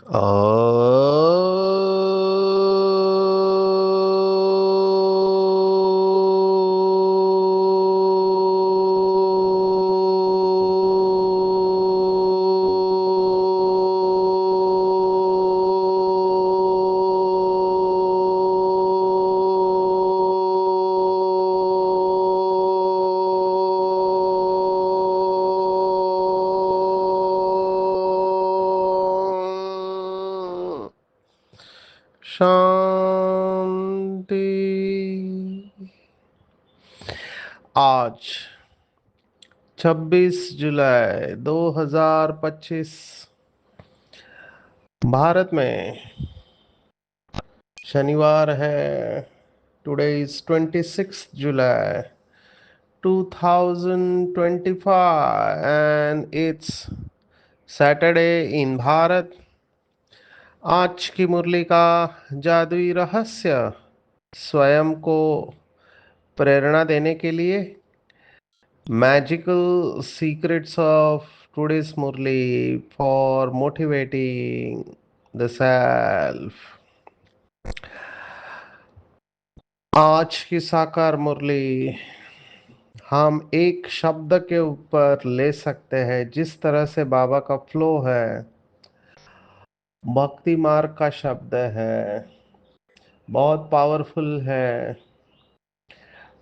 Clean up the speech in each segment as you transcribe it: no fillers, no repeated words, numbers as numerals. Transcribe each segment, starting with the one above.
ओ शांति। आज 26 जुलाई 2025 भारत में शनिवार है। Today is 26 July 2025 and it's Saturday इन भारत। आज की मुरली का जादुई रहस्य स्वयं को प्रेरणा देने के लिए magical secrets of today's Murli for motivating the self. आज की साकार मुरली हम एक शब्द के ऊपर ले सकते हैं। जिस तरह से बाबा का फ्लो है, भक्ति मार्ग का शब्द है, बहुत पावरफुल है।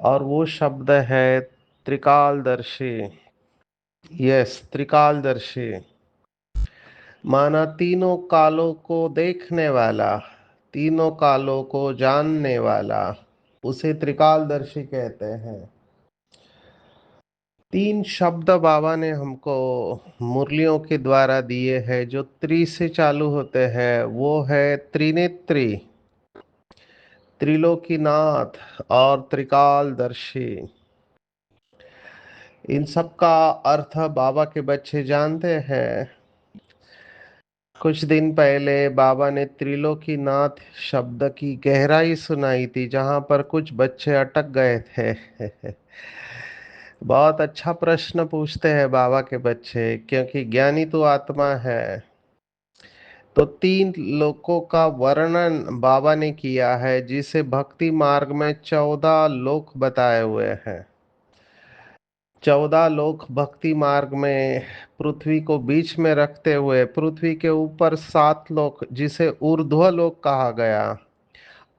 और वो शब्द है त्रिकालदर्शी। यस, त्रिकालदर्शी माना तीनों कालों को देखने वाला, तीनों कालों को जानने वाला, उसे त्रिकालदर्शी कहते हैं। तीन शब्द बाबा ने हमको मुरलियों के द्वारा दिए हैं जो त्रि से चालू होते हैं। वो है त्रिनेत्री, त्रिलोकीनाथ और त्रिकालदर्शी। इन सब का अर्थ बाबा के बच्चे जानते हैं। कुछ दिन पहले बाबा ने त्रिलोकीनाथ शब्द की गहराई सुनाई थी, जहां पर कुछ बच्चे अटक गए थे। बहुत अच्छा प्रश्न पूछते हैं बाबा के बच्चे, क्योंकि ज्ञानी तो आत्मा है। तो तीन लोकों का वर्णन बाबा ने किया है, जिसे भक्ति मार्ग में 14 लोक बताए हुए हैं। 14 लोक भक्ति मार्ग में पृथ्वी को बीच में रखते हुए पृथ्वी के ऊपर 7 लोक, जिसे ऊर्ध्व लोक कहा गया,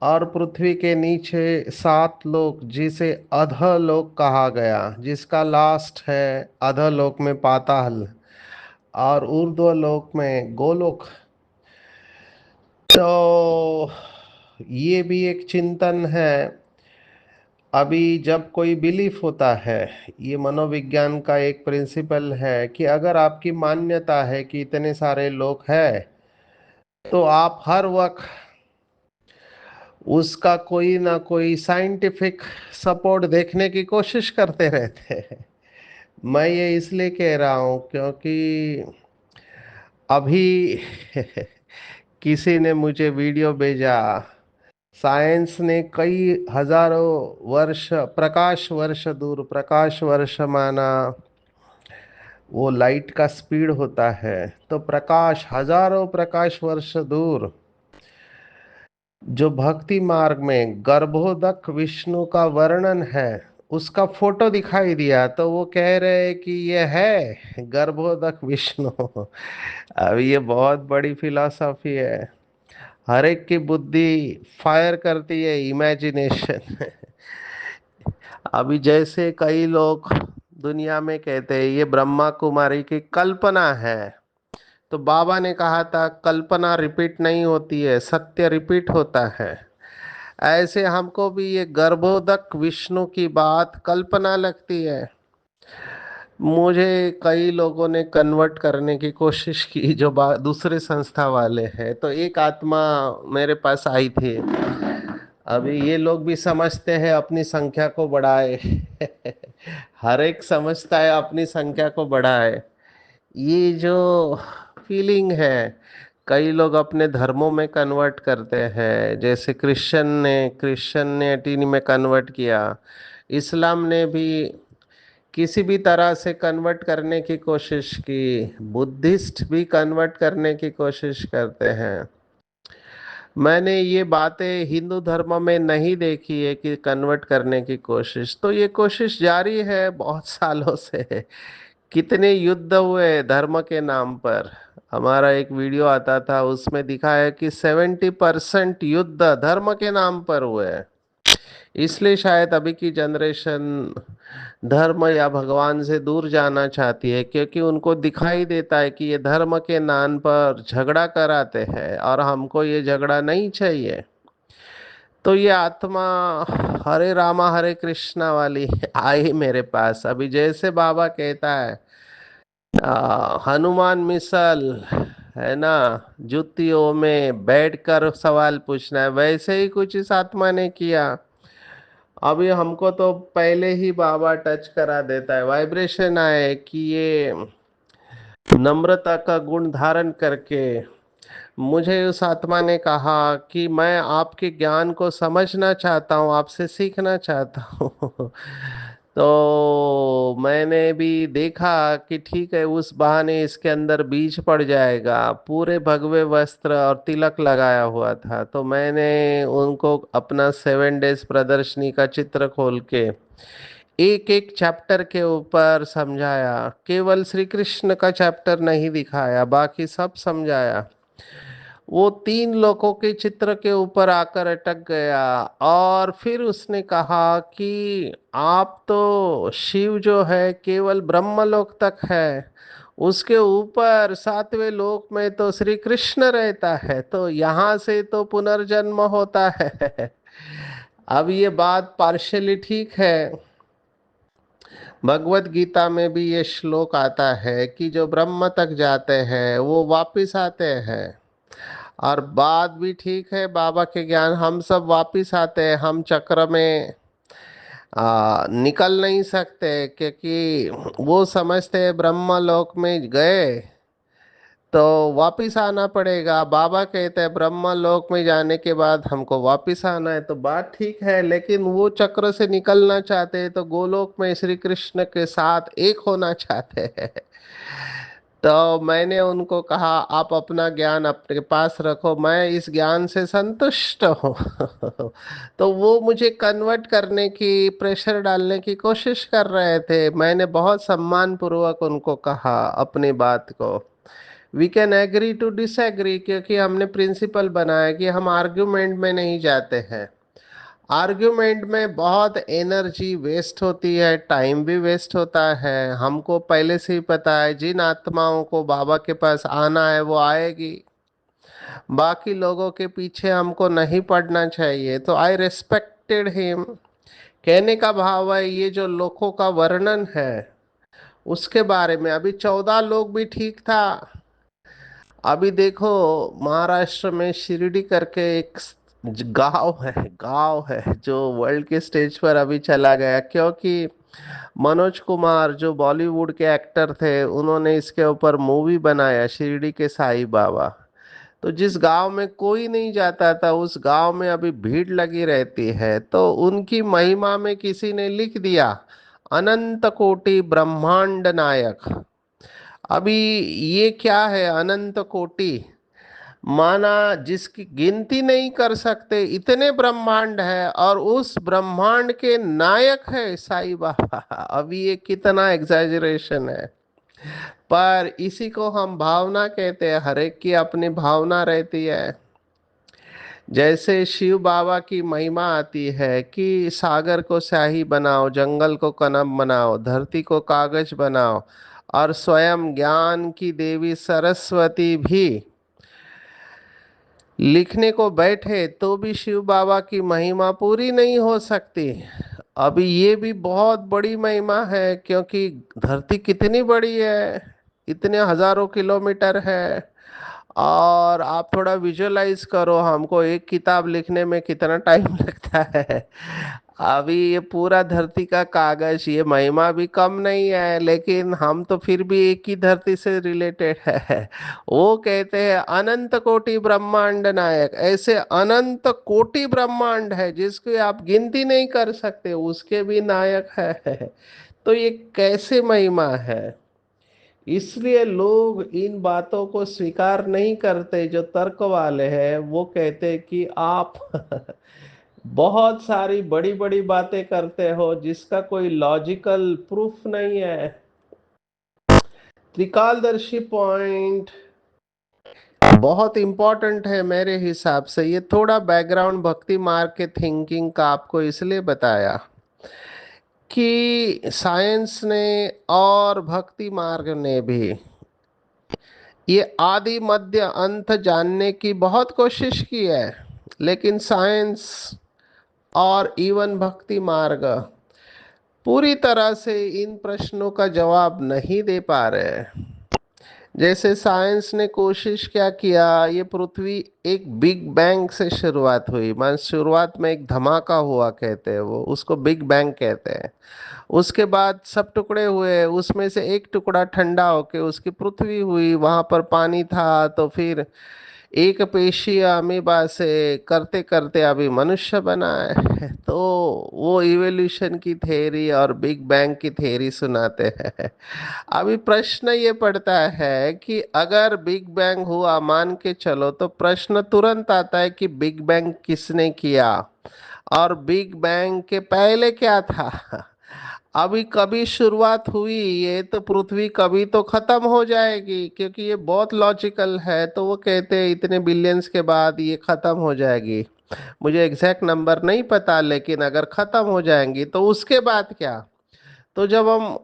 और पृथ्वी के नीचे 7 लोक, जिसे अधलोक कहा गया, जिसका लास्ट है अधलोक में पाताल, और ऊर्ध्व लोक में गोलोक। तो ये भी एक चिंतन है। अभी जब कोई बिलीफ होता है, ये मनोविज्ञान का एक प्रिंसिपल है कि अगर आपकी मान्यता है कि इतने सारे लोग हैं, तो आप हर वक्त उसका कोई ना कोई साइंटिफिक सपोर्ट देखने की कोशिश करते रहते हैं। मैं ये इसलिए कह रहा हूँ क्योंकि अभी किसी ने मुझे वीडियो भेजा। साइंस ने कई हजारों वर्ष, प्रकाश वर्ष दूर, प्रकाश वर्ष माना वो लाइट का स्पीड होता है, तो प्रकाश हजारों प्रकाश वर्ष दूर जो भक्ति मार्ग में गर्भोदक विष्णु का वर्णन है, उसका फोटो दिखाई दिया। तो वो कह रहे हैं कि ये है गर्भोदक विष्णु। अब ये बहुत बड़ी फिलॉसफी है। हर एक की बुद्धि फायर करती है, इमेजिनेशन। अभी जैसे कई लोग दुनिया में कहते हैं ये ब्रह्मा कुमारी की कल्पना है, तो बाबा ने कहा था कल्पना रिपीट नहीं होती है, सत्य रिपीट होता है। ऐसे हमको भी ये गर्भोदक विष्णु की बात कल्पना लगती है। मुझे कई लोगों ने कन्वर्ट करने की कोशिश की, जो दूसरे संस्था वाले हैं। तो एक आत्मा मेरे पास आई थी। अभी ये लोग भी समझते हैं अपनी संख्या को बढ़ाए। हर एक समझता है अपनी संख्या को बढ़ाए। ये जो फीलिंग है, कई लोग अपने धर्मों में कन्वर्ट करते हैं। जैसे क्रिश्चियनिटी में कन्वर्ट किया, इस्लाम ने भी किसी भी तरह से कन्वर्ट करने की कोशिश की, बुद्धिस्ट भी कन्वर्ट करने की कोशिश करते हैं। मैंने ये बातें हिंदू धर्म में नहीं देखी है कि कन्वर्ट करने की कोशिश, तो ये कोशिश जारी है बहुत सालों से। कितने युद्ध हुए धर्म के नाम पर। हमारा एक वीडियो आता था, उसमें दिखा है कि 70% युद्ध धर्म के नाम पर हुए हैं। इसलिए शायद अभी की जनरेशन धर्म या भगवान से दूर जाना चाहती है, क्योंकि उनको दिखाई देता है कि ये धर्म के नाम पर झगड़ा कराते हैं और हमको ये झगड़ा नहीं चाहिए। तो ये आत्मा हरे रामा हरे कृष्णा वाली आई मेरे पास। अभी जैसे बाबा कहता है हनुमान मिसल, है ना, जुतियों में बैठकर सवाल पूछना है, वैसे ही कुछ इस आत्मा ने किया। अभी हमको तो पहले ही बाबा टच करा देता है, वाइब्रेशन आए कि ये नम्रता का गुण धारण करके मुझे उस आत्मा ने कहा कि मैं आपके ज्ञान को समझना चाहता हूँ, आपसे सीखना चाहता हूँ। तो मैंने भी देखा कि ठीक है, उस बहाने इसके अंदर बीज पड़ जाएगा। पूरे भगवे वस्त्र और तिलक लगाया हुआ था, तो मैंने उनको अपना 7 डेज प्रदर्शनी का चित्र खोल के एक एक चैप्टर के ऊपर समझाया। केवल श्री कृष्ण का चैप्टर नहीं दिखाया, बाकी सब समझाया। वो 3 लोगों के चित्र के ऊपर आकर अटक गया। और फिर उसने कहा कि आप तो शिव जो है केवल ब्रह्मलोक तक है, उसके ऊपर 7वें लोक में तो श्री कृष्ण रहता है, तो यहाँ से तो पुनर्जन्म होता है। अब ये बात पार्शली ठीक है। भगवत गीता में भी ये श्लोक आता है कि जो ब्रह्म तक जाते हैं वो वापिस आते हैं। और बात भी ठीक है, बाबा के ज्ञान हम सब वापिस आते हैं, हम चक्र में निकल नहीं सकते, क्योंकि वो समझते हैं ब्रह्म लोक में गए तो वापिस आना पड़ेगा। बाबा कहते हैं ब्रह्म लोक में जाने के बाद हमको वापिस आना है, तो बात ठीक है, लेकिन वो चक्र से निकलना चाहते हैं, तो गोलोक में श्री कृष्ण के साथ एक होना चाहते हैं। तो मैंने उनको कहा आप अपना ज्ञान अपने पास रखो, मैं इस ज्ञान से संतुष्ट हूँ। तो वो मुझे कन्वर्ट करने की, प्रेशर डालने की कोशिश कर रहे थे। मैंने बहुत सम्मान पूर्वक उनको कहा अपनी बात को। We can agree to disagree, क्योंकि हमने प्रिंसिपल बनाया कि हम आर्ग्यूमेंट में नहीं जाते हैं। आर्ग्यूमेंट में बहुत एनर्जी वेस्ट होती है, टाइम भी वेस्ट होता है। हमको पहले से ही पता है जिन आत्माओं को बाबा के पास आना है वो आएगी, बाकी लोगों के पीछे हमको नहीं पड़ना चाहिए। तो आई रेस्पेक्टेड हिम। कहने का भाव है ये जो लोगों का वर्णन है उसके बारे में, अभी 14 लोग भी ठीक था। अभी देखो महाराष्ट्र में शिरडी करके एक गांव है जो वर्ल्ड के स्टेज पर अभी चला गया, क्योंकि मनोज कुमार जो बॉलीवुड के एक्टर थे उन्होंने इसके ऊपर मूवी बनाया शिरडी के साईं बाबा। तो जिस गांव में कोई नहीं जाता था उस गांव में अभी भीड़ लगी रहती है। तो उनकी महिमा में किसी ने लिख दिया अनंत कोटि ब्रह्मांड नायक। अभी ये क्या है अनंत कोटि, माना जिसकी गिनती नहीं कर सकते, इतने ब्रह्मांड है और उस ब्रह्मांड के नायक है साईं बाबा। अभी ये कितना एग्जैजरेशन है। पर इसी को हम भावना कहते हैं, हर एक की अपनी भावना रहती है। जैसे शिव बाबा की महिमा आती है कि सागर को स्याही बनाओ, जंगल को कलम बनाओ, धरती को कागज बनाओ, और स्वयं ज्ञान की देवी सरस्वती भी लिखने को बैठे तो भी शिव बाबा की महिमा पूरी नहीं हो सकती। अभी ये भी बहुत बड़ी महिमा है, क्योंकि धरती कितनी बड़ी है, इतने हजारों किलोमीटर है। और आप थोड़ा विजुअलाइज करो हमको एक किताब लिखने में कितना टाइम लगता है। अभी ये पूरा धरती का कागज, ये महिमा भी कम नहीं है, लेकिन हम तो फिर भी एक ही धरती से रिलेटेड है। वो कहते हैं अनंत कोटि ब्रह्मांड नायक, ऐसे अनंत कोटि ब्रह्मांड है जिसकी आप गिनती नहीं कर सकते, उसके भी नायक है। तो ये कैसे महिमा है? इसलिए लोग इन बातों को स्वीकार नहीं करते। जो तर्क वाले हैं वो कहते कि आप बहुत सारी बड़ी बड़ी बातें करते हो जिसका कोई लॉजिकल प्रूफ नहीं है। त्रिकालदर्शी पॉइंट बहुत इंपॉर्टेंट है मेरे हिसाब से। ये थोड़ा बैकग्राउंड भक्ति मार्ग के थिंकिंग का आपको इसलिए बताया कि साइंस ने और भक्ति मार्ग ने भी ये आदि मध्य अंत जानने की बहुत कोशिश की है, लेकिन साइंस और इवन भक्ति मार्ग पूरी तरह से इन प्रश्नों का जवाब नहीं दे पा रहे। जैसे साइंस ने कोशिश क्या किया, ये पृथ्वी एक बिग बैंग से शुरुआत हुई। मान शुरुआत में एक धमाका हुआ कहते हैं, वो उसको बिग बैंग कहते हैं। उसके बाद सब टुकड़े हुए, उसमें से एक टुकड़ा ठंडा होके उसकी पृथ्वी हुई, वहां पर पानी था। तो फिर एक पेशी अमीबा से करते करते अभी मनुष्य बना है। तो वो इवोल्यूशन की थ्योरी और बिग बैंग की थ्योरी सुनाते हैं। अभी प्रश्न ये पड़ता है कि अगर बिग बैंग हुआ मान के चलो, तो प्रश्न तुरंत आता है कि बिग बैंग किसने किया और बिग बैंग के पहले क्या था। अभी कभी शुरुआत हुई ये, तो पृथ्वी कभी तो खत्म हो जाएगी, क्योंकि ये बहुत लॉजिकल है। तो वो कहते हैं इतने बिलियंस के बाद ये खत्म हो जाएगी। मुझे एग्जैक्ट नंबर नहीं पता, लेकिन अगर खत्म हो जाएंगी तो उसके बाद क्या? तो जब हम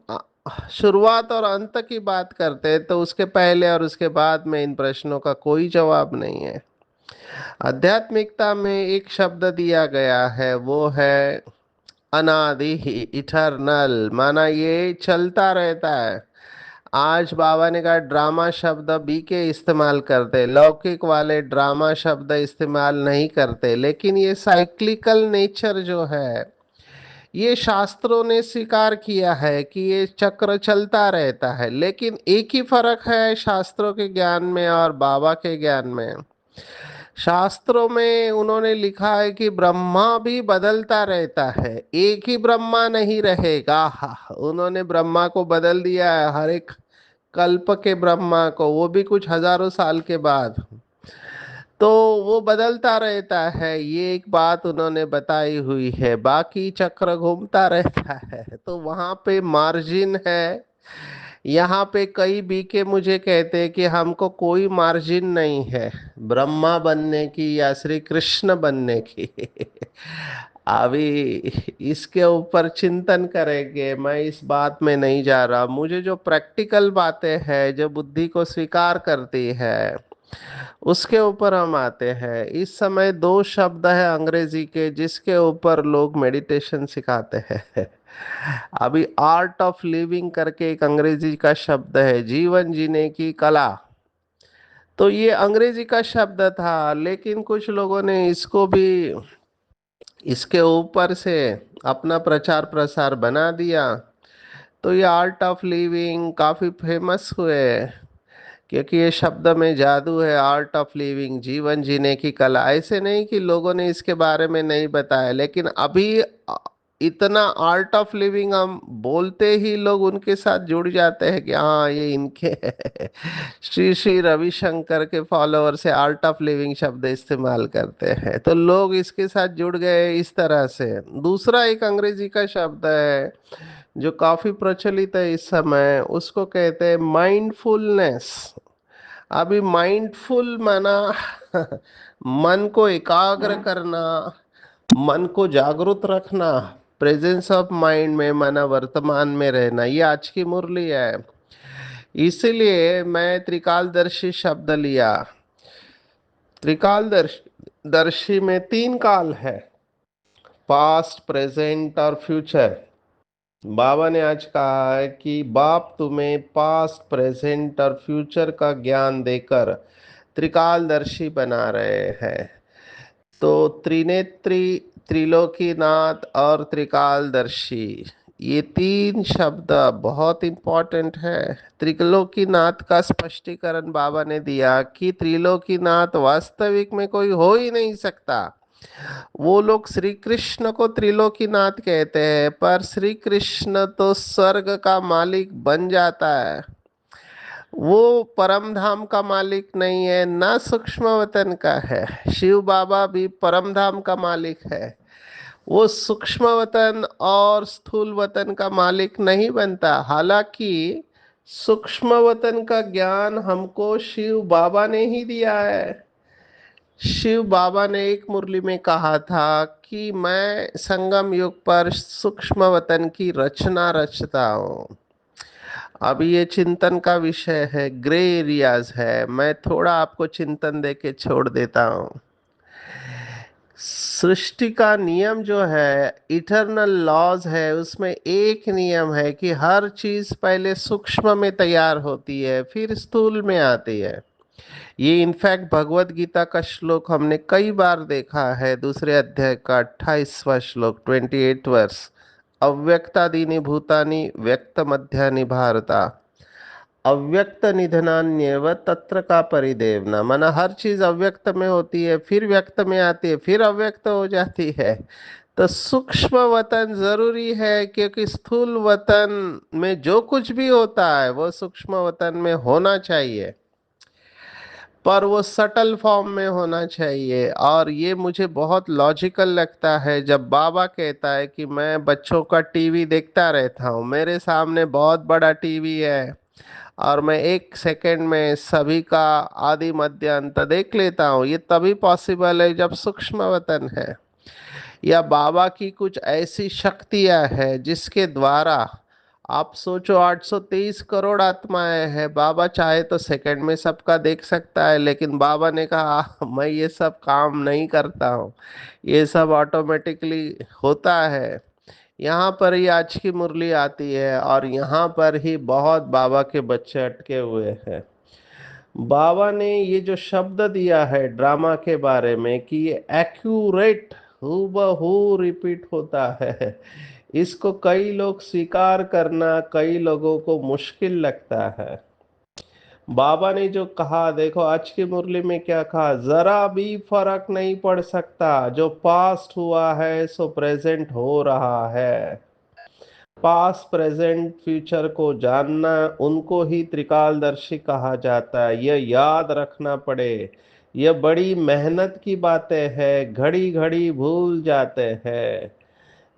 शुरुआत और अंत की बात करते हैं, तो उसके पहले और उसके बाद में इन प्रश्नों का कोई जवाब नहीं है। आध्यात्मिकता में एक शब्द दिया गया है, वो है अनादि, इटर्नल। माना ये चलता रहता है। आज बाबा ने कहा ड्रामा शब्द बी के इस्तेमाल करते, लौकिक वाले ड्रामा शब्द इस्तेमाल नहीं करते। लेकिन ये साइक्लिकल नेचर जो है, ये शास्त्रों ने स्वीकार किया है कि ये चक्र चलता रहता है। लेकिन एक ही फर्क है शास्त्रों के ज्ञान में और बाबा के ज्ञान में। शास्त्रों में उन्होंने लिखा है कि ब्रह्मा भी बदलता रहता है, एक ही ब्रह्मा नहीं रहेगा। उन्होंने ब्रह्मा को बदल दिया है, हर एक कल्प के ब्रह्मा को, वो भी कुछ हजारों साल के बाद। तो वो बदलता रहता है, ये एक बात उन्होंने बताई हुई है। बाकी चक्र घूमता रहता है। तो वहां पे मार्जिन है। यहाँ पे कई बीके मुझे कहते हैं कि हमको कोई मार्जिन नहीं है ब्रह्मा बनने की या श्री कृष्ण बनने की। अभी इसके ऊपर चिंतन करेंगे, मैं इस बात में नहीं जा रहा। मुझे जो प्रैक्टिकल बातें हैं, जो बुद्धि को स्वीकार करती है, उसके ऊपर हम आते हैं। इस समय दो शब्द है अंग्रेजी के जिसके ऊपर लोग मेडिटेशन सिखाते हैं। अभी आर्ट ऑफ लिविंग करके एक अंग्रेजी का शब्द है, जीवन जीने की कला। तो ये अंग्रेजी का शब्द था, लेकिन कुछ लोगों ने इसको भी इसके ऊपर से अपना प्रचार प्रसार बना दिया। तो ये आर्ट ऑफ लिविंग काफी फेमस हुए, क्योंकि ये शब्द में जादू है। आर्ट ऑफ लिविंग, जीवन जीने की कला। ऐसे नहीं कि लोगों ने इसके बारे में नहीं बताया, लेकिन अभी इतना आर्ट ऑफ लिविंग हम बोलते ही लोग उनके साथ जुड़ जाते हैं कि हाँ ये इनके श्री श्री रविशंकर के फॉलोअर से आर्ट ऑफ लिविंग शब्द इस्तेमाल करते हैं, तो लोग इसके साथ जुड़ गए इस तरह से। दूसरा एक अंग्रेजी का शब्द है जो काफी प्रचलित है इस समय, उसको कहते हैं माइंडफुलनेस। अभी माइंडफुल माना मन को एकाग्र करना, मन को जागरूक रखना, प्रेजेंस ऑफ माइंड में माना वर्तमान में रहना। ये आज की मुरली है। इसीलिए मैं त्रिकालदर्शी शब्द लिया। त्रिकालदर्शी में तीन काल है, पास्ट, प्रेजेंट और फ्यूचर। बाबा ने आज कहा है कि बाप तुम्हें पास्ट, प्रेजेंट और फ्यूचर का ज्ञान देकर त्रिकालदर्शी बना रहे हैं। तो त्रिनेत्री, त्रिलोकीनाथ और त्रिकालदर्शी, ये तीन शब्द बहुत इंपॉर्टेंट है। त्रिलोकीनाथ का स्पष्टीकरण बाबा ने दिया कि त्रिलोकीनाथ वास्तविक में कोई हो ही नहीं सकता। वो लोग श्री कृष्ण को त्रिलोकीनाथ कहते हैं, पर श्री कृष्ण तो स्वर्ग का मालिक बन जाता है। वो परम धाम का मालिक नहीं है, ना सूक्ष्म वतन का है। शिव बाबा भी परम धाम का मालिक है। वो सूक्ष्म वतन और स्थूल वतन का मालिक नहीं बनता। हालांकि सूक्ष्म वतन का ज्ञान हमको शिव बाबा ने ही दिया है। शिव बाबा ने एक मुरली में कहा था कि मैं संगम युग पर सूक्ष्म वतन की रचना रचता हूँ। अब ये चिंतन का विषय है, ग्रे एरियाज है, मैं थोड़ा आपको चिंतन दे के छोड़ देता हूँ। सृष्टि का नियम जो है, इटरनल लॉज है, उसमें एक नियम है कि हर चीज पहले सूक्ष्म में तैयार होती है, फिर स्थूल में आती है। ये इनफैक्ट भगवत गीता का श्लोक हमने कई बार देखा है। दूसरे अध्याय का 28वां श्लोक, 28 वर्ष, अव्यक्तादीनि भूतानि व्यक्त मध्यानि भारता, अव्यक्त निधनान्यव तत्र का परिदेवना। माना हर चीज अव्यक्त में होती है, फिर व्यक्त में आती है, फिर अव्यक्त हो जाती है। तो सूक्ष्म वतन जरूरी है, क्योंकि स्थूल वतन में जो कुछ भी होता है वो सूक्ष्म वतन में होना चाहिए, पर वो सटल फॉर्म में होना चाहिए। और ये मुझे बहुत लॉजिकल लगता है जब बाबा कहता है कि मैं बच्चों का टीवी देखता रहता हूँ, मेरे सामने बहुत बड़ा टीवी है और मैं एक सेकंड में सभी का आदि मध्य अंत देख लेता हूँ। ये तभी पॉसिबल है जब सूक्ष्म वतन है, या बाबा की कुछ ऐसी शक्तियां हैं जिसके द्वारा, आप सोचो 823 करोड़ आत्माएं हैं, बाबा चाहे तो सेकंड में सबका देख सकता है, लेकिन बाबा ने कहा मैं ये सब काम नहीं करता हूँ, ये सब ऑटोमेटिकली होता है। यहाँ पर ही आज की मुरली आती है और यहाँ पर ही बहुत बाबा के बच्चे अटके हुए हैं। बाबा ने ये जो शब्द दिया है ड्रामा के बारे में कि ये एक्यूरेट, हूबहू रिपीट होता है, इसको कई लोग स्वीकार करना कई लोगों को मुश्किल लगता है। बाबा ने जो कहा, देखो आज की मुरली में क्या कहा, जरा भी फर्क नहीं पड़ सकता, जो पास्ट हुआ है सो प्रेजेंट हो रहा है। पास्ट प्रेजेंट फ्यूचर को जानना, उनको ही त्रिकालदर्शी कहा जाता है। यह याद रखना पड़े, यह बड़ी मेहनत की बातें हैं, घड़ी घड़ी भूल जाते हैं।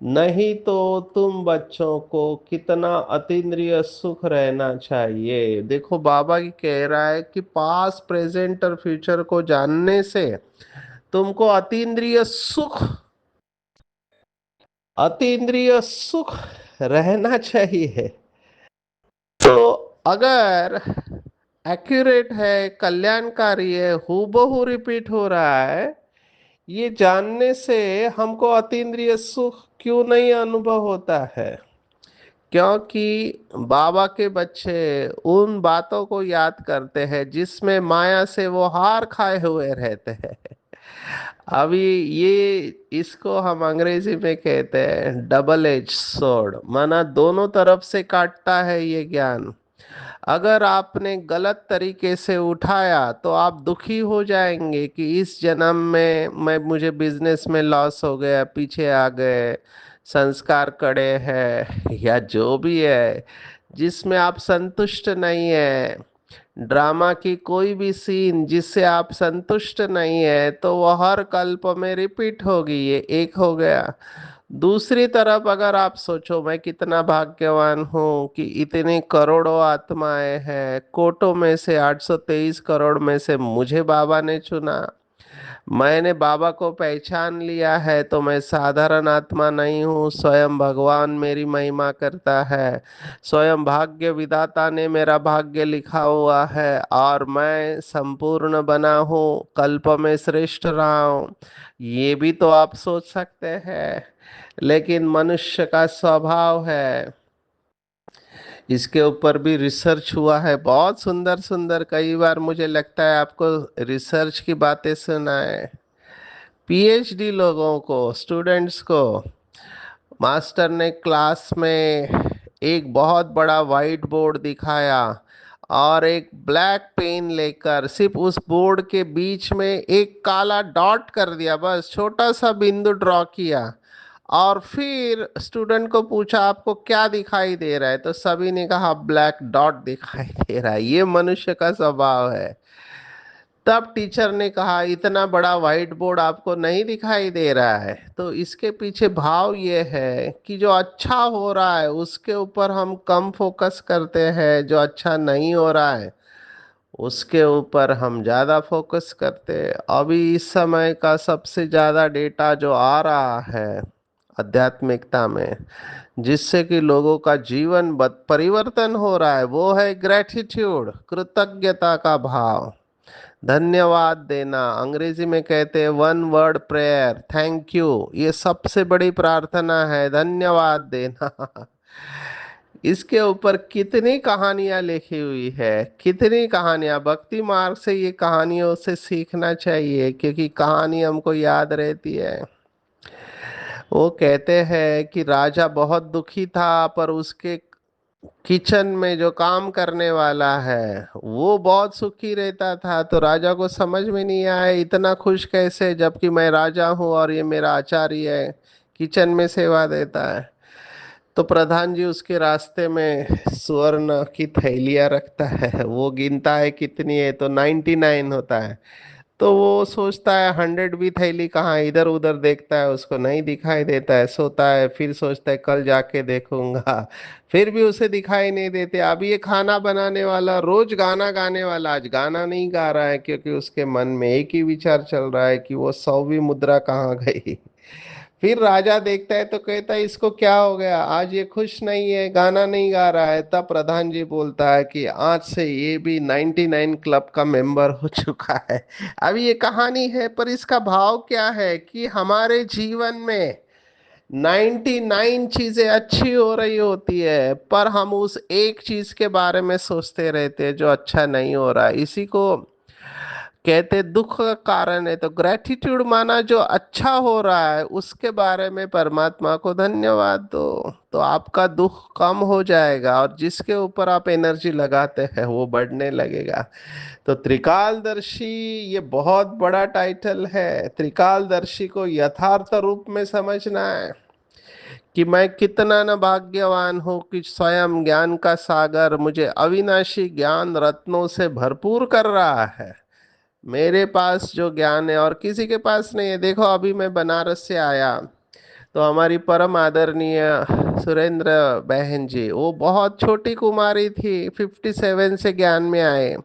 नहीं तो तुम बच्चों को कितना अतीन्द्रिय सुख रहना चाहिए। देखो बाबा की कह रहा है कि पास्ट प्रेजेंट और फ्यूचर को जानने से तुमको अतीन्द्रिय सुख, अतीन्द्रिय सुख रहना चाहिए। तो अगर एक्यूरेट है, कल्याणकारी है, हूबहू रिपीट हो रहा है, ये जानने से हमको अतीन्द्रिय सुख क्यों नहीं अनुभव होता है? क्योंकि बाबा के बच्चे उन बातों को याद करते हैं जिसमें माया से वो हार खाए हुए रहते हैं। अभी ये, इसको हम अंग्रेजी में कहते हैं डबल एज सोर्ड, माना दोनों तरफ से काटता है ये ज्ञान। अगर आपने गलत तरीके से उठाया तो आप दुखी हो जाएंगे कि इस जन्म में मैं, मुझे बिजनेस में लॉस हो गया, पीछे आ गए, संस्कार कड़े हैं, या जो भी है जिसमें आप संतुष्ट नहीं है, ड्रामा की कोई भी सीन जिससे आप संतुष्ट नहीं है, तो वह हर कल्प में रिपीट होगी। ये एक हो गया। दूसरी तरफ अगर आप सोचो मैं कितना भाग्यवान हूँ कि इतने करोड़ों आत्माएं हैं, कोटों में से 823 करोड़ में से मुझे बाबा ने चुना, मैंने बाबा को पहचान लिया है, तो मैं साधारण आत्मा नहीं हूँ, स्वयं भगवान मेरी महिमा करता है, स्वयं भाग्य विधाता ने मेरा भाग्य लिखा हुआ है और मैं संपूर्ण बना हूँ, कल्प में श्रेष्ठ रहा हूँ। ये भी तो आप सोच सकते हैं, लेकिन मनुष्य का स्वभाव है। इसके ऊपर भी रिसर्च हुआ है, बहुत सुंदर सुंदर, कई बार मुझे लगता है आपको रिसर्च की बातें सुनाए। पीएचडी लोगों को, स्टूडेंट्स को, मास्टर ने क्लास में एक बहुत बड़ा वाइट बोर्ड दिखाया और एक ब्लैक पेन लेकर सिर्फ उस बोर्ड के बीच में एक काला डॉट कर दिया, बस छोटा सा बिंदु ड्रॉ किया। और फिर स्टूडेंट को पूछा आपको क्या दिखाई दे रहा है, तो सभी ने कहा ब्लैक डॉट दिखाई दे रहा है। ये मनुष्य का स्वभाव है। तब टीचर ने कहा इतना बड़ा व्हाइट बोर्ड आपको नहीं दिखाई दे रहा है, तो इसके पीछे भाव ये है कि जो अच्छा हो रहा है उसके ऊपर हम कम फोकस करते हैं, जो अच्छा नहीं हो रहा है उसके ऊपर हम ज़्यादा फोकस करते हैं। अभी इस समय का सबसे ज़्यादा डेटा जो आ रहा है आध्यात्मिकता में, जिससे कि लोगों का जीवन परिवर्तन हो रहा है, वो है ग्रेटिट्यूड, कृतज्ञता का भाव, धन्यवाद देना। अंग्रेजी में कहते हैं one word prayer, thank you. ये सबसे बड़ी प्रार्थना है, धन्यवाद देना। इसके ऊपर कितनी कहानियां लिखी हुई है, कितनी कहानियां। भक्ति मार्ग से ये कहानियों से सीखना चाहिए, क्योंकि कहानी हमको याद रहती है। वो कहते हैं कि राजा बहुत दुखी था, पर उसके किचन में जो काम करने वाला है वो बहुत सुखी रहता था। तो राजा को समझ में नहीं आया इतना खुश कैसे, जबकि मैं राजा हूँ और ये मेरा आचार्य है, किचन में सेवा देता है। तो प्रधान जी उसके रास्ते में स्वर्ण की थैलियां रखता है, वो गिनता है कितनी है, तो 99 होता है। तो वो सोचता है 100 भी थैली कहाँ, इधर उधर देखता है, उसको नहीं दिखाई देता है, सोता है, फिर सोचता है कल जाके देखूंगा, फिर भी उसे दिखाई नहीं देते। अब ये खाना बनाने वाला, रोज गाना गाने वाला, आज गाना नहीं गा रहा है, क्योंकि उसके मन में एक ही विचार चल रहा है कि वो 100वीं मुद्रा कहाँ गई। फिर राजा देखता है तो कहता है इसको क्या हो गया, आज ये खुश नहीं है, गाना नहीं गा रहा है। तब प्रधान जी बोलता है कि आज से ये भी 99 क्लब का मेंबर हो चुका है। अब ये कहानी है, पर इसका भाव क्या है कि हमारे जीवन में 99 चीजें अच्छी हो रही होती है, पर हम उस एक चीज के बारे में सोचते रहते हैं जो अच्छा नहीं हो रहा है। इसी को कहते दुख का कारण है। तो ग्रेटिट्यूड माना जो अच्छा हो रहा है उसके बारे में परमात्मा को धन्यवाद दो, तो आपका दुख कम हो जाएगा, और जिसके ऊपर आप एनर्जी लगाते हैं वो बढ़ने लगेगा। तो त्रिकालदर्शी ये बहुत बड़ा टाइटल है। त्रिकालदर्शी को यथार्थ रूप में समझना है कि मैं कितना न भाग्यवान हूँ कि स्वयं ज्ञान का सागर मुझे अविनाशी ज्ञान रत्नों से भरपूर कर रहा है। मेरे पास जो ज्ञान है और किसी के पास नहीं है। देखो अभी मैं बनारस से आया, तो हमारी परम आदरणीय सुरेंद्र बहन जी, वो बहुत छोटी कुमारी थी, 57 से ज्ञान में आए।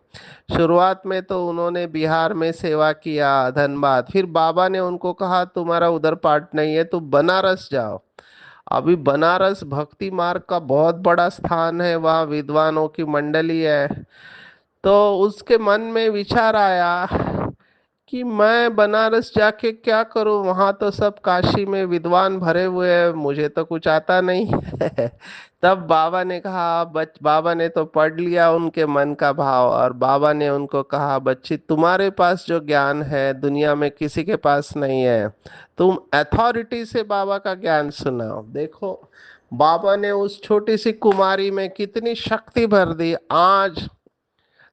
शुरुआत में तो उन्होंने बिहार में सेवा किया, धनबाद। फिर बाबा ने उनको कहा तुम्हारा उधर पार्ट नहीं है, तुम बनारस जाओ। अभी बनारस भक्ति मार्ग का बहुत बड़ा स्थान है, वहाँ विद्वानों की मंडली है। तो उसके मन में विचार आया कि मैं बनारस जाके क्या करूं, वहां तो सब काशी में विद्वान भरे हुए हैं, मुझे तो कुछ आता नहीं है। तब बाबा ने कहा, बाबा ने तो पढ़ लिया उनके मन का भाव, और बाबा ने उनको कहा बच्ची तुम्हारे पास जो ज्ञान है दुनिया में किसी के पास नहीं है, तुम अथॉरिटी से बाबा का ज्ञान सुनाओ। देखो बाबा ने उस छोटी सी कुमारी में कितनी शक्ति भर दी। आज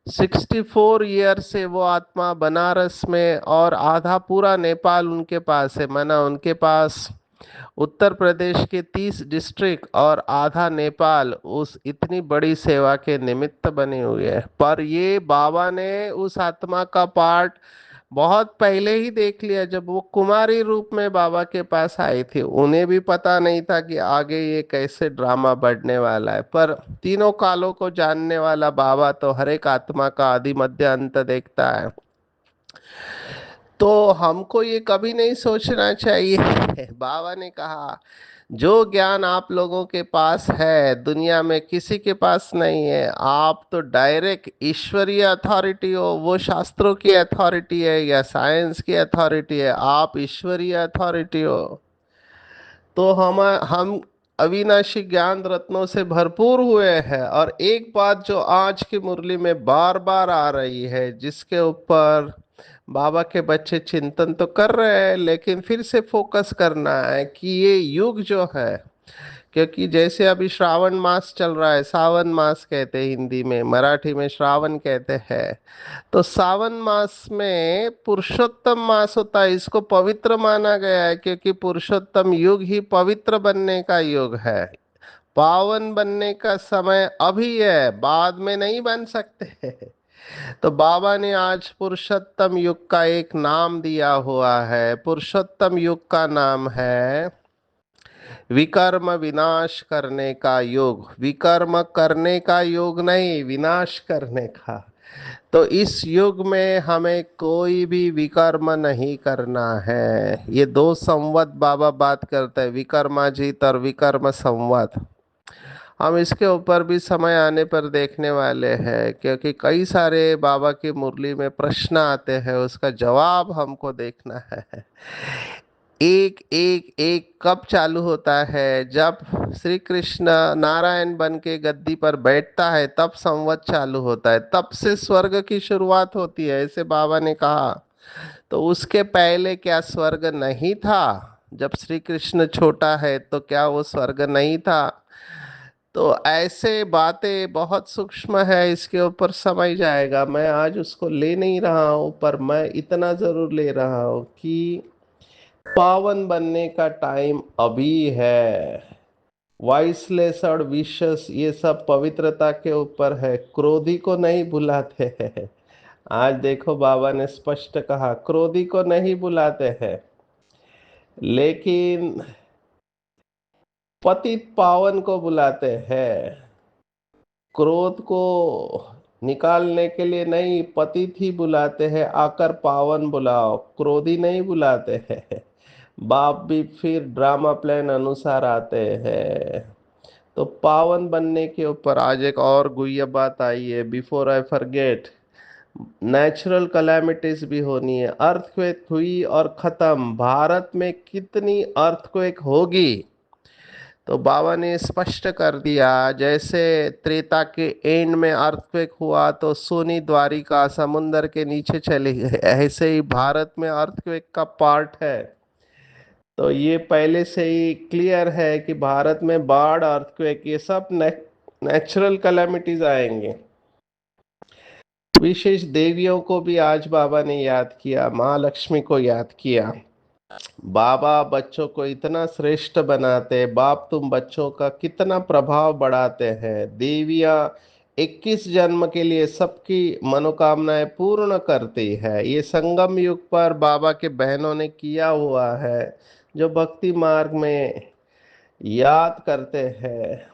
64 ईयर से वो आत्मा बनारस में, और आधा पूरा नेपाल उनके पास है। माना उनके पास उत्तर प्रदेश के 30 डिस्ट्रिक्ट और आधा नेपाल उस इतनी बड़ी सेवा के निमित्त बनी हुई है। पर ये बाबा ने उस आत्मा का पार्ट बहुत पहले ही देख लिया। जब वो कुमारी रूप में बाबा के पास आई थी, उन्हें भी पता नहीं था कि आगे ये कैसे ड्रामा बढ़ने वाला है। पर तीनों कालों को जानने वाला बाबा तो हर एक आत्मा का आदि मध्य अंत देखता है। तो हमको ये कभी नहीं सोचना चाहिए। बाबा ने कहा जो ज्ञान आप लोगों के पास है दुनिया में किसी के पास नहीं है। आप तो डायरेक्ट ईश्वरीय अथॉरिटी हो, वो शास्त्रों की अथॉरिटी है या साइंस की अथॉरिटी है, आप ईश्वरीय अथॉरिटी हो। तो हम अविनाशी ज्ञान रत्नों से भरपूर हुए हैं। और एक बात जो आज की मुरली में बार बार आ रही है, जिसके ऊपर बाबा के बच्चे चिंतन तो कर रहे हैं, लेकिन फिर से फोकस करना है कि ये युग जो है, क्योंकि जैसे अभी श्रावण मास चल रहा है, सावन मास कहते हैं हिंदी में, मराठी में श्रावण कहते हैं। तो सावन मास में पुरुषोत्तम मास होता है, इसको पवित्र माना गया है क्योंकि पुरुषोत्तम युग ही पवित्र बनने का युग है। पावन बनने का समय अभी है, बाद में नहीं बन सकते। तो बाबा ने आज पुरुषोत्तम युग का एक नाम दिया हुआ है। पुरुषोत्तम युग का नाम है विकर्म विनाश करने का योग। विकर्म करने का योग नहीं, विनाश करने का। तो इस युग में हमें कोई भी विकर्म नहीं करना है। ये दो संवत बाबा बात करते हैं, विकर्माजीत और विकर्म संवत। हम इसके ऊपर भी समय आने पर देखने वाले हैं, क्योंकि कई सारे बाबा की मुरली में प्रश्न आते हैं, उसका जवाब हमको देखना है। एक एक एक कब चालू होता है? जब श्री कृष्ण नारायण बन के गद्दी पर बैठता है तब संवत चालू होता है, तब से स्वर्ग की शुरुआत होती है, ऐसे बाबा ने कहा। तो उसके पहले क्या स्वर्ग नहीं था? जब श्री कृष्ण छोटा है तो क्या वो स्वर्ग नहीं था? तो ऐसे बातें बहुत सूक्ष्म है, इसके ऊपर समय जाएगा। मैं आज उसको ले नहीं रहा हूं, पर मैं इतना जरूर ले रहा हूं कि पावन बनने का टाइम अभी है। वाइसलेस और विशस ये सब पवित्रता के ऊपर है, क्रोधी को नहीं बुलाते हैं। आज देखो बाबा ने स्पष्ट कहा, क्रोधी को नहीं बुलाते हैं, लेकिन पतित पावन को बुलाते हैं। क्रोध को निकालने के लिए नहीं, पतित ही बुलाते हैं, आकर पावन बुलाओ, क्रोधी नहीं बुलाते हैं। बाप भी फिर ड्रामा प्लान अनुसार आते हैं। तो पावन बनने के ऊपर आज एक और गुह्य बात आई है, before I forget. Natural calamities भी होनी है। अर्थक्वेक हुई और खत्म। भारत में कितनी अर्थक्वेक होगी? तो बाबा ने स्पष्ट कर दिया, जैसे त्रेता के एंड में अर्थक्वेक हुआ तो सोनी द्वारिका समुंदर के नीचे चली गई, ऐसे ही भारत में अर्थक्वेक का पार्ट है। तो ये पहले से ही क्लियर है कि भारत में बाढ़, अर्थक्वेक, ये सब नेचुरल कैलामिटीज आएंगे। विशेष देवियों को भी आज बाबा ने याद किया, महालक्ष्मी को याद किया। बाबा बच्चों को इतना श्रेष्ठ बनाते, बाप तुम बच्चों का कितना प्रभाव बढ़ाते हैं। देवियां 21 जन्म के लिए सबकी मनोकामनाएं पूर्ण करती है। ये संगम युग पर बाबा के बहनों ने किया हुआ है, जो भक्ति मार्ग में याद करते हैं।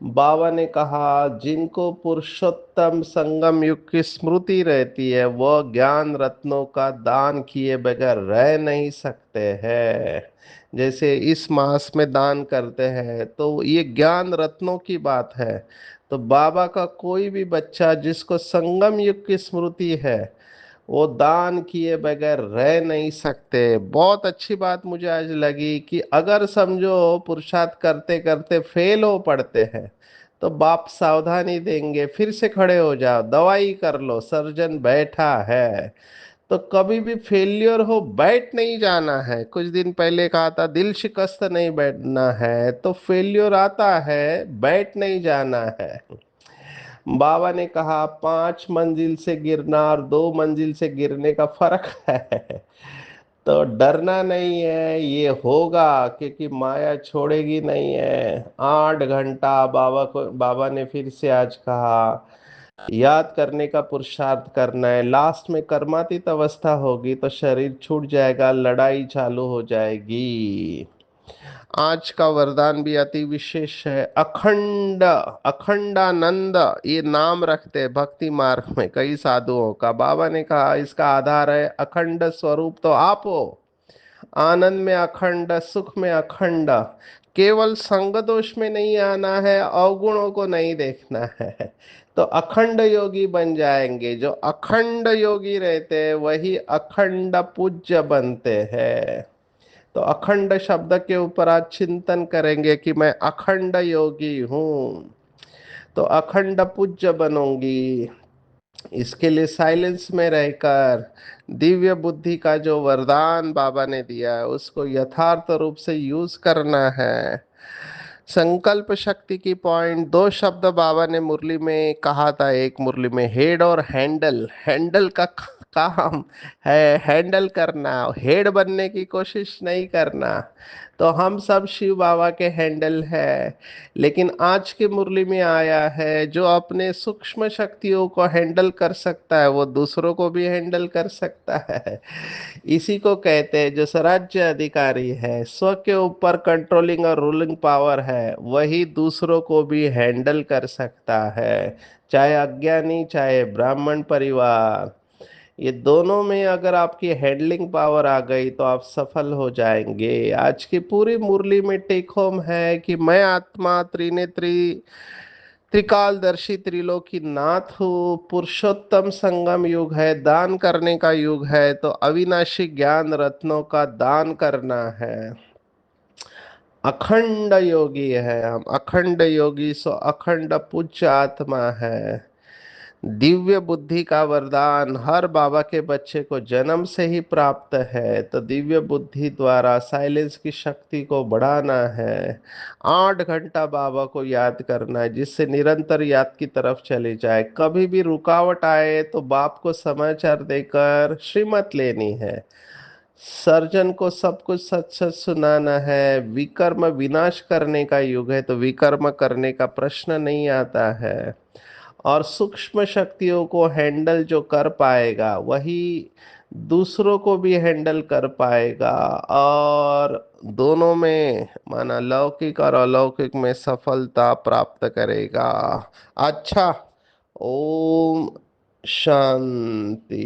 बाबा ने कहा, जिनको पुरुषोत्तम संगम युग की स्मृति रहती है, वह ज्ञान रत्नों का दान किए बगैर रह नहीं सकते हैं। जैसे इस मास में दान करते हैं, तो ये ज्ञान रत्नों की बात है। तो बाबा का कोई भी बच्चा जिसको संगम युग की स्मृति है, वो दान किए बगैर रह नहीं सकते। बहुत अच्छी बात मुझे आज लगी कि अगर समझो पुरुषार्थ करते करते फेल हो पड़ते हैं, तो बाप सावधानी देंगे, फिर से खड़े हो जाओ, दवाई कर लो, सर्जन बैठा है। तो कभी भी फेलियर हो बैठ नहीं जाना है। कुछ दिन पहले कहा था, दिल शिकस्त नहीं बैठना है। तो फेलियर आता है, बैठ नहीं जाना है। बाबा ने कहा, 5 मंजिल से गिरना और 2 मंजिल से गिरने का फर्क है। तो डरना नहीं है, ये होगा, क्योंकि माया छोड़ेगी नहीं है। 8 घंटा बाबा ने फिर से आज कहा, याद करने का पुरुषार्थ करना है। लास्ट में कर्मातीत अवस्था होगी तो शरीर छूट जाएगा, लड़ाई चालू हो जाएगी। आज का वरदान भी अति विशेष है। अखंड, अखंडानंद, ये नाम रखते हैं भक्ति मार्ग में कई साधुओं का। बाबा ने कहा इसका आधार है अखंड स्वरूप, तो आप हो। आनंद में अखंड, सुख में अखंड। केवल संग दोष में नहीं आना है, अवगुणों को नहीं देखना है। तो अखंड योगी बन जाएंगे। जो अखंड योगी रहते हैं वही अखंड पूज्य बनते हैं। तो अखंड शब्द के ऊपर आज चिंतन करेंगे कि मैं अखंड योगी हूँ, तो अखंड पूज्य बनूंगी। इसके लिए साइलेंस में रहकर दिव्य बुद्धि का जो वरदान बाबा ने दिया है, उसको यथार्थ रूप से यूज करना है। संकल्प शक्ति की पॉइंट, दो शब्द बाबा ने मुरली में कहा था। एक मुरली में हेड और हैंडल। हैंडल का काम है हैंडल करना, हेड बनने की कोशिश नहीं करना। तो हम सब शिव बाबा के हैंडल है। लेकिन आज की मुरली में आया है, जो अपने सूक्ष्म शक्तियों को हैंडल कर सकता है वो दूसरों को भी हैंडल कर सकता है। इसी को कहते हैं, जो स्वराज्य अधिकारी है, स्व के ऊपर कंट्रोलिंग और रूलिंग पावर है, वही दूसरों को भी हैंडल कर सकता है। चाहे अज्ञानी चाहे ब्राह्मण परिवार, ये दोनों में अगर आपकी हैंडलिंग पावर आ गई तो आप सफल हो जाएंगे। आज की पूरी मुरली में टेक होम है कि मैं आत्मा त्रिनेत्री त्रिकालदर्शी त्रिलोकी नाथ हूँ। पुरुषोत्तम संगम युग है, दान करने का युग है, तो अविनाशी ज्ञान रत्नों का दान करना है। अखंड योगी है हम, अखंड योगी सो अखंड पूज्य आत्मा है। दिव्य बुद्धि का वरदान हर बाबा के बच्चे को जन्म से ही प्राप्त है। तो दिव्य बुद्धि द्वारा साइलेंस की शक्ति को बढ़ाना है। 8 घंटा बाबा को याद करना है, जिससे निरंतर याद की तरफ चले जाए। कभी भी रुकावट आए तो बाप को समाचार देकर श्रीमत लेनी है। सर्जन को सब कुछ सच सच सुनाना है। विकर्म विनाश करने का युग है, तो विकर्म करने का प्रश्न नहीं आता है। और सूक्ष्म शक्तियों को हैंडल जो कर पाएगा वही दूसरों को भी हैंडल कर पाएगा। और दोनों में माना लौकिक और अलौकिक में सफलता प्राप्त करेगा। अच्छा, ओम शांति।